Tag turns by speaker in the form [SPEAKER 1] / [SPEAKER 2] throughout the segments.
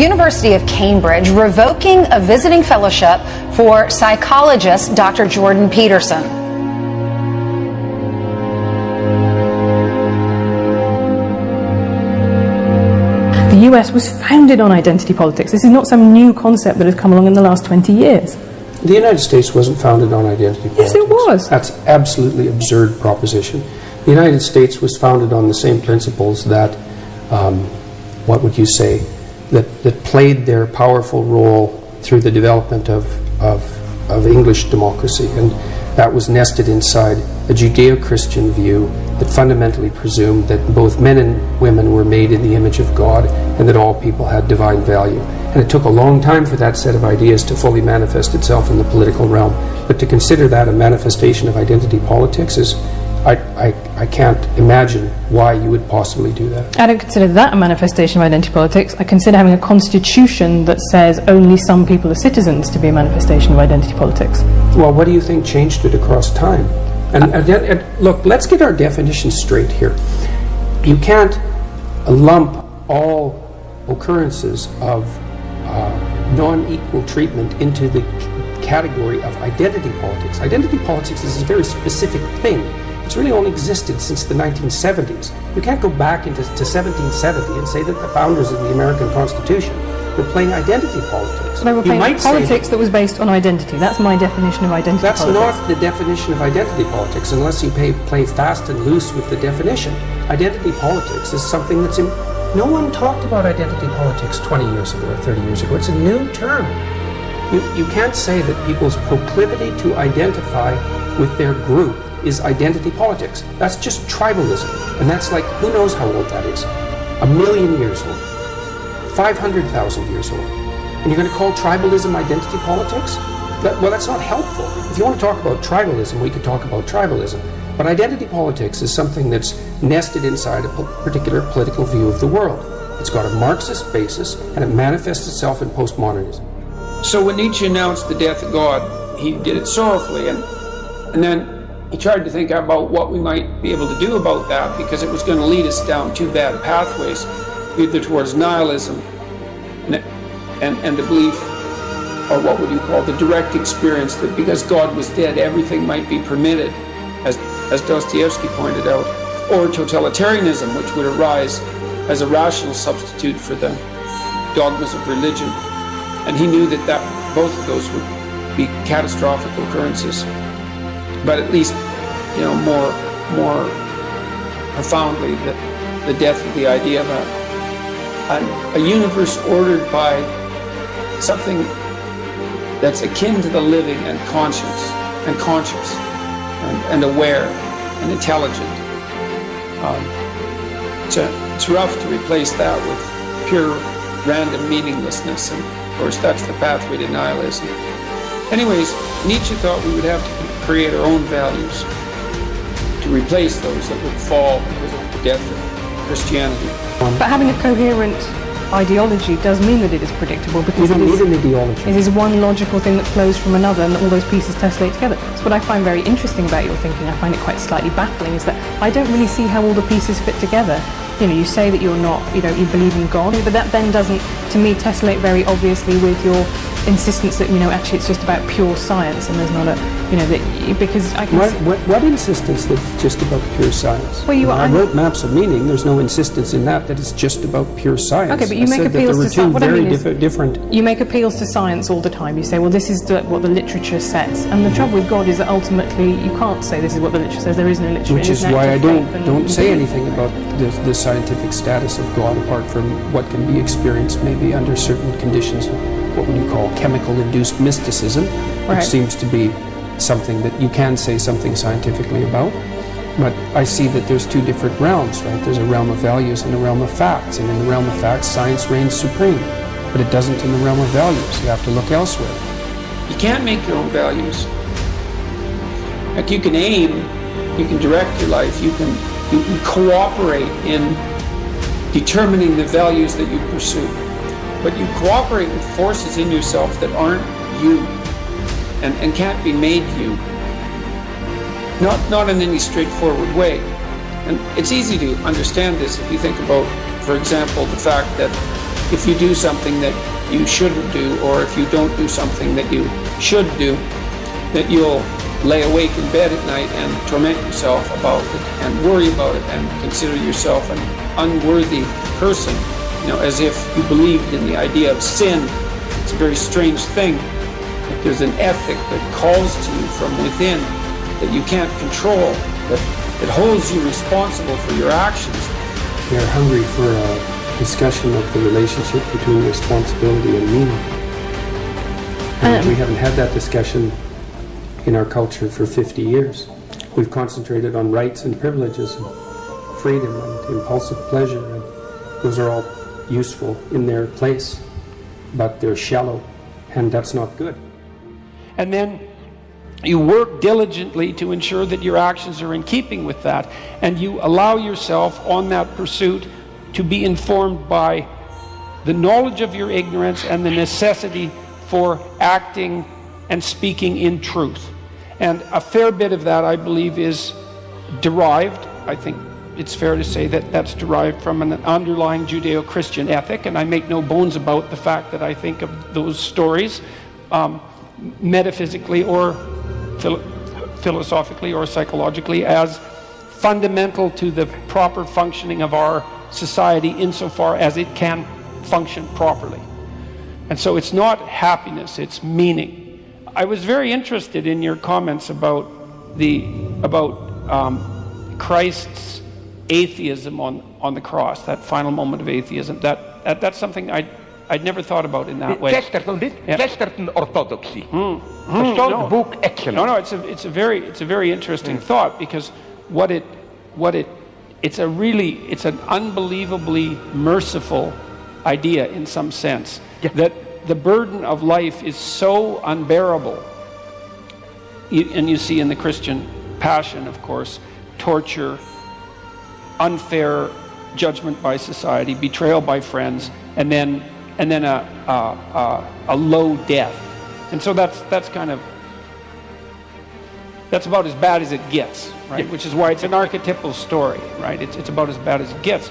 [SPEAKER 1] University of Cambridge revoking a visiting fellowship for psychologist Dr. Jordan Peterson.
[SPEAKER 2] The US was founded on identity politics. This is not some new concept that has come along in the last 20 years.
[SPEAKER 3] The United States wasn't founded on identity politics.
[SPEAKER 2] Yes, it was.
[SPEAKER 3] That's absolutely absurd proposition. The United States was founded on the same principles that, what would you say, that played their powerful role through the development of English democracy. And that was nested inside a Judeo-Christian view that fundamentally presumed that both men and women were made in the image of God and that all people had divine value. And it took a long time for that set of ideas to fully manifest itself in the political realm. But to consider that a manifestation of identity politics is, I can't imagine why you would possibly do that.
[SPEAKER 2] I don't consider that a manifestation of identity politics. I consider having a constitution that says only some people are citizens to be a manifestation of identity politics.
[SPEAKER 3] Well, what do you think changed it across time? And look, let's get our definitions straight here. You can't lump all occurrences of non-equal treatment into the category of identity politics. Identity politics is a very specific thing. It's really only existed since the 1970s. You can't go back into 1770 and say that the founders of the American Constitution were playing identity politics.
[SPEAKER 2] They were playing politics that was based on identity. That's my definition of identity
[SPEAKER 3] politics.
[SPEAKER 2] politics.
[SPEAKER 3] That's not the definition of identity politics unless you play fast and loose with the definition. Identity politics is something that's... No one talked about identity politics 20 years ago or 30 years ago. It's a new term. You can't say that people's proclivity to identify with their group is identity politics. That's just tribalism. And that's like, who knows how old that is? 1 million years old. 500,000 years old. And you're going to call tribalism identity politics? Well, that's not helpful. If you want to talk about tribalism, we could talk about tribalism. But identity politics is something that's nested inside a particular political view of the world. It's got a Marxist basis, and it manifests itself in postmodernism.
[SPEAKER 4] So when Nietzsche announced the death of God, he did it sorrowfully, and then he tried to think about what we might be able to do about that, because it was going to lead us down two bad pathways, either towards nihilism and the belief, or what would you call the direct experience, that because God was dead, everything might be permitted, as Dostoevsky pointed out, or totalitarianism, which would arise as a rational substitute for the dogmas of religion. And he knew that both of those would be catastrophic occurrences. But at least, more profoundly, the death of the idea of a universe ordered by something that's akin to the living and conscious and aware and intelligent. It's rough to replace that with pure random meaninglessness, and of course that's the pathway to nihilism. Anyways, Nietzsche thought we would have to create our own values to replace those that would fall because of the death of Christianity.
[SPEAKER 2] But having a coherent ideology does mean that it is predictable, because
[SPEAKER 3] you don't need an ideology.
[SPEAKER 2] It is one logical thing that flows from another, and all those pieces tessellate together. So what I find very interesting about your thinking, I find it quite slightly baffling, is that I don't really see how all the pieces fit together. You say that you're not, you believe in God, but that then doesn't, to me, tessellate very obviously with your insistence that, actually it's just about pure science, and there's not a, because I can...
[SPEAKER 3] What insistence that it's just about pure science?
[SPEAKER 2] Well,
[SPEAKER 3] I wrote Maps of Meaning. There's no insistence in that it's just about pure science.
[SPEAKER 2] Okay, but you make appeals to science.
[SPEAKER 3] What I mean is, different.
[SPEAKER 2] You make appeals to science all the time. You say, well, this is what the literature says. And the trouble with God is that ultimately you can't say this is what the literature says. There is no literature.
[SPEAKER 3] Which is why I don't say anything about the scientific status of God, apart from what can be experienced maybe under certain conditions of what would you call chemical-induced mysticism, which seems to be something that you can say something scientifically about. But I see that there's two different realms, right? There's a realm of values and a realm of facts. And in the realm of facts, science reigns supreme. But it doesn't in the realm of values. You have to look elsewhere.
[SPEAKER 4] You can't make your own values. Like, you can aim, you can direct your life, you can cooperate in determining the values that you pursue. But you cooperate with forces in yourself that aren't you and can't be made you. Not in any straightforward way. And it's easy to understand this if you think about, for example, the fact that if you do something that you shouldn't do, or if you don't do something that you should do, that you'll lay awake in bed at night and torment yourself about it and worry about it and consider yourself an unworthy person, as if you believed in the idea of sin. It's a very strange thing that there's an ethic that calls to you from within that you can't control, that holds you responsible for your actions.
[SPEAKER 3] They're hungry for a discussion of the relationship between responsibility and meaning. And we haven't had that discussion in our culture for 50 years. We've concentrated on rights and privileges and freedom and impulsive pleasure, and those are all useful in their place, but they're shallow, and that's not good.
[SPEAKER 4] And then you work diligently to ensure that your actions are in keeping with that, and you allow yourself on that pursuit to be informed by the knowledge of your ignorance and the necessity for acting and speaking in truth. And a fair bit of that, I believe, is derived, I think it's fair to say that that's derived from an underlying Judeo-Christian ethic, and I make no bones about the fact that I think of those stories metaphysically or philosophically or psychologically as fundamental to the proper functioning of our society insofar as it can function properly. And so it's not happiness, it's meaning. I was very interested in your comments about Christ's atheism on the cross, that final moment of atheism. That's something I'd never thought about in that way.
[SPEAKER 5] Chesterton orthodoxy. Verstond book excellent.
[SPEAKER 4] No, it's a very interesting thought, because it's an unbelievably merciful idea in some sense, that the burden of life is so unbearable. And you see in the Christian passion, of course, torture, unfair judgment by society, betrayal by friends, and then a low death. And so that's about as bad as it gets, right? Which is why it's an archetypal story, right? It's about as bad as it gets.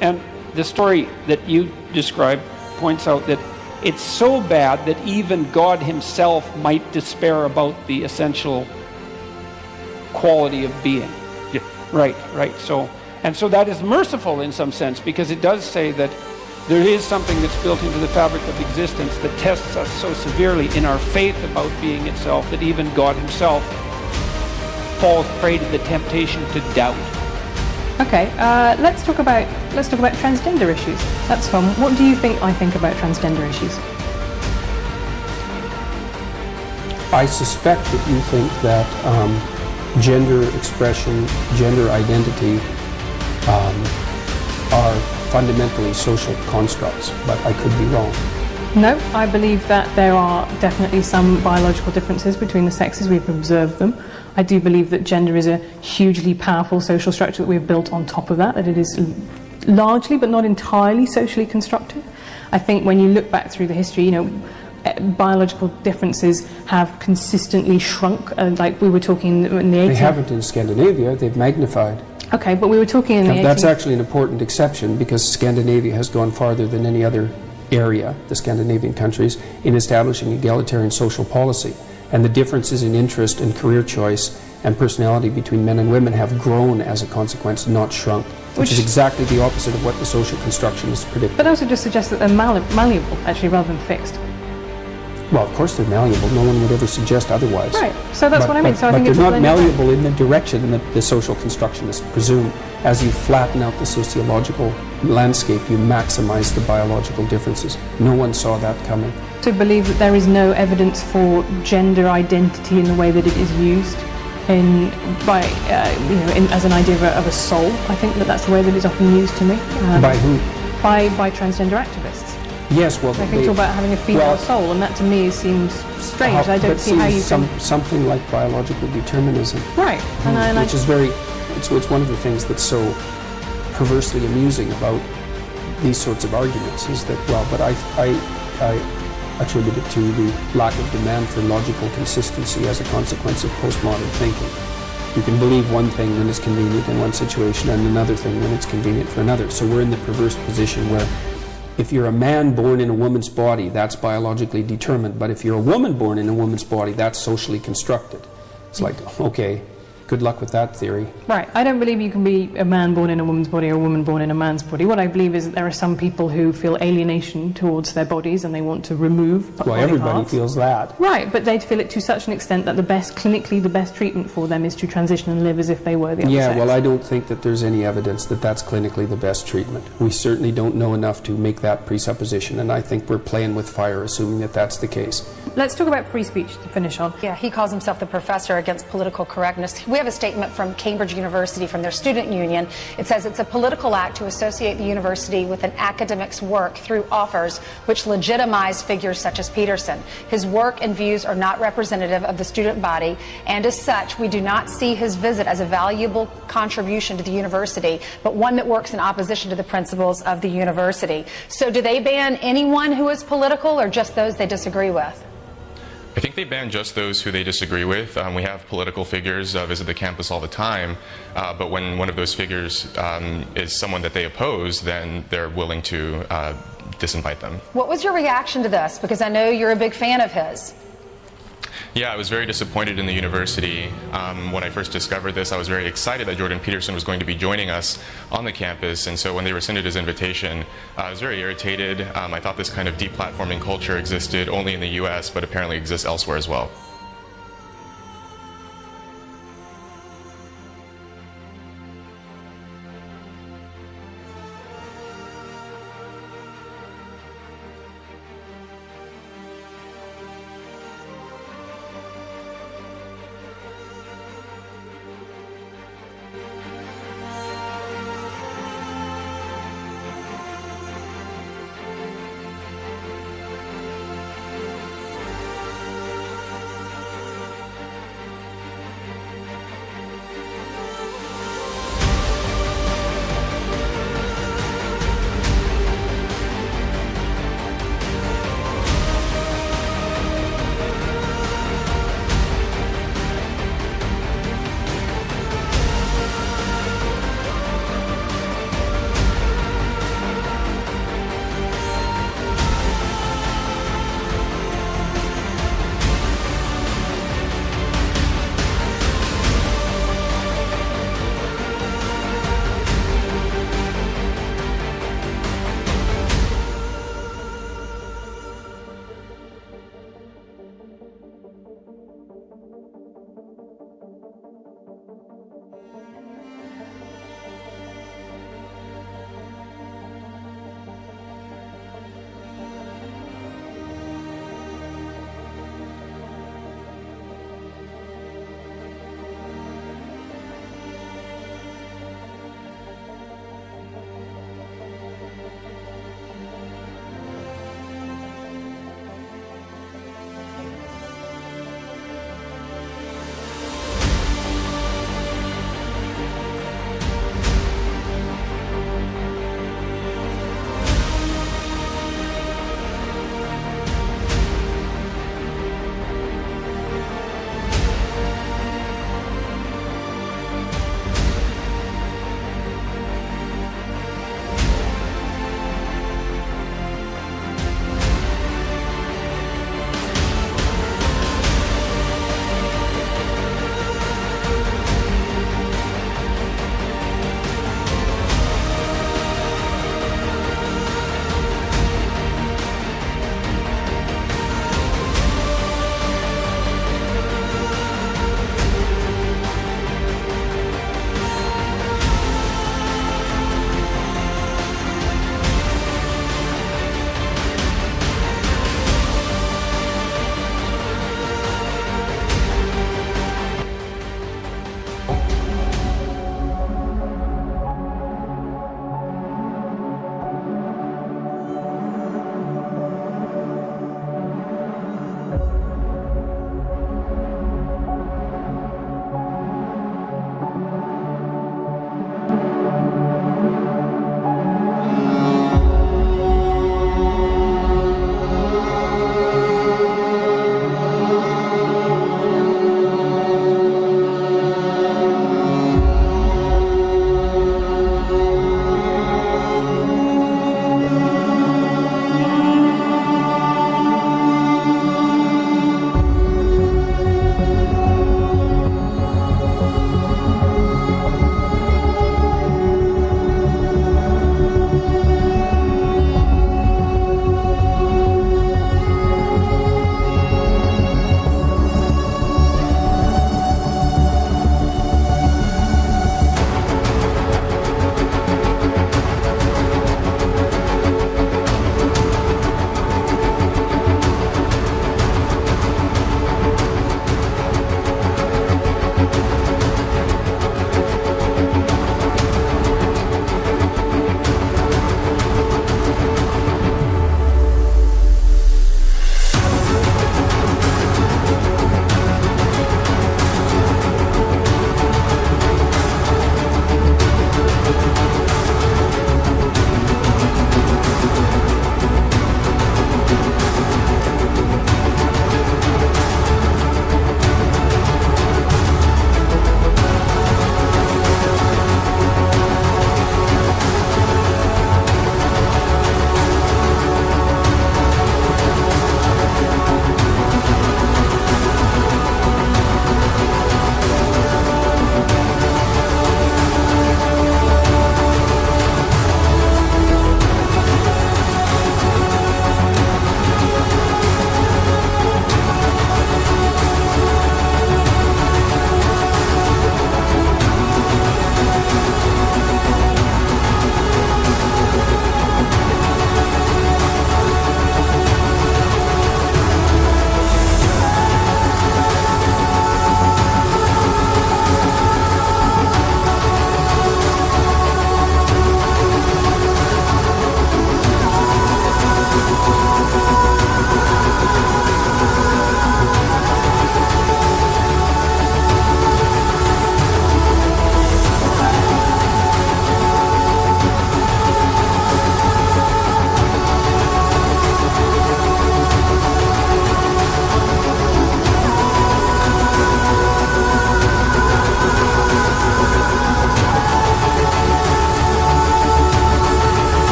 [SPEAKER 4] And the story that you described points out that it's so bad that even God himself might despair about the essential quality of being.
[SPEAKER 5] Yeah.
[SPEAKER 4] Right. So that is merciful in some sense, because it does say that there is something that's built into the fabric of existence that tests us so severely in our faith about being itself that even God himself falls prey to the temptation to doubt.
[SPEAKER 2] Okay, let's talk about transgender issues. That's fun. What do you think I think about transgender issues?
[SPEAKER 3] I suspect that you think that gender expression, gender identity are fundamentally social constructs, but I could be wrong.
[SPEAKER 2] No, I believe that there are definitely some biological differences between the sexes. We've observed them. I do believe that gender is a hugely powerful social structure that we've built on top of that it is largely, but not entirely, socially constructed. I think when you look back through the history, biological differences have consistently shrunk, like we were talking in the 18th.
[SPEAKER 3] They haven't in Scandinavia, they've magnified.
[SPEAKER 2] Okay, but we were talking in the 18th.
[SPEAKER 3] That's actually an important exception, because Scandinavia has gone farther than any other area, the Scandinavian countries, in establishing egalitarian social policy. And the differences in interest and career choice and personality between men and women have grown as a consequence, not shrunk, which is exactly the opposite of what the social constructionists predict.
[SPEAKER 2] But also just suggests that they're malleable, actually, rather than fixed.
[SPEAKER 3] Well, of course they're malleable. No one would ever suggest otherwise.
[SPEAKER 2] Right. So that's what I mean. So I think
[SPEAKER 3] they're
[SPEAKER 2] it's
[SPEAKER 3] not malleable in the direction that the social constructionists presume. As you flatten out the sociological landscape, you maximize the biological differences. No one saw that coming.
[SPEAKER 2] To believe that there is no evidence for gender identity in the way that it is used as an idea of a soul. I think that's the way that it's often used to me.
[SPEAKER 3] By who?
[SPEAKER 2] By transgender activists.
[SPEAKER 3] Yes, well,
[SPEAKER 2] I think talk about having a female soul, and that to me seems strange. I don't see how you can...
[SPEAKER 3] something like biological determinism.
[SPEAKER 2] Right.
[SPEAKER 3] Which is it's one of the things that's so perversely amusing about these sorts of arguments, is that, but I attribute it to the lack of demand for logical consistency as a consequence of postmodern thinking. You can believe one thing when it's convenient in one situation and another thing when it's convenient for another. So we're in the perverse position where if you're a man born in a woman's body, that's biologically determined. But if you're a woman born in a woman's body, that's socially constructed. It's like, okay, good luck with that theory.
[SPEAKER 2] Right. I don't believe you can be a man born in a woman's body or a woman born in a man's body. What I believe is that there are some people who feel alienation towards their bodies and they want to remove body
[SPEAKER 3] Well, everybody
[SPEAKER 2] parts.
[SPEAKER 3] feels that.
[SPEAKER 2] Right, but they feel it to such an extent that clinically the best treatment for them is to transition and live as if they were the other sex.
[SPEAKER 3] Well, I don't think that there's any evidence that that's clinically the best treatment. We certainly don't know enough to make that presupposition, and I think we're playing with fire assuming that that's the case.
[SPEAKER 2] Let's talk about free speech to finish on.
[SPEAKER 1] Yeah, he calls himself the professor against political correctness. We have a statement from Cambridge University, from their student union. It says it's a political act to associate the university with an academic's work through offers which legitimize figures such as Peterson. His work and views are not representative of the student body, and as such, we do not see his visit as a valuable contribution to the university, but one that works in opposition to the principles of the university. So do they ban anyone who is political, or just those they disagree with?
[SPEAKER 6] I think they ban just those who they disagree with. We have political figures visit the campus all the time, but when one of those figures is someone that they oppose, then they're willing to disinvite them.
[SPEAKER 1] What was your reaction to this? Because I know you're a big fan of his.
[SPEAKER 6] Yeah, I was very disappointed in the university. When I first discovered this, I was very excited that Jordan Peterson was going to be joining us on the campus, and so when they rescinded his invitation, I was very irritated. I thought this kind of deplatforming culture existed only in the US, but apparently exists elsewhere as well.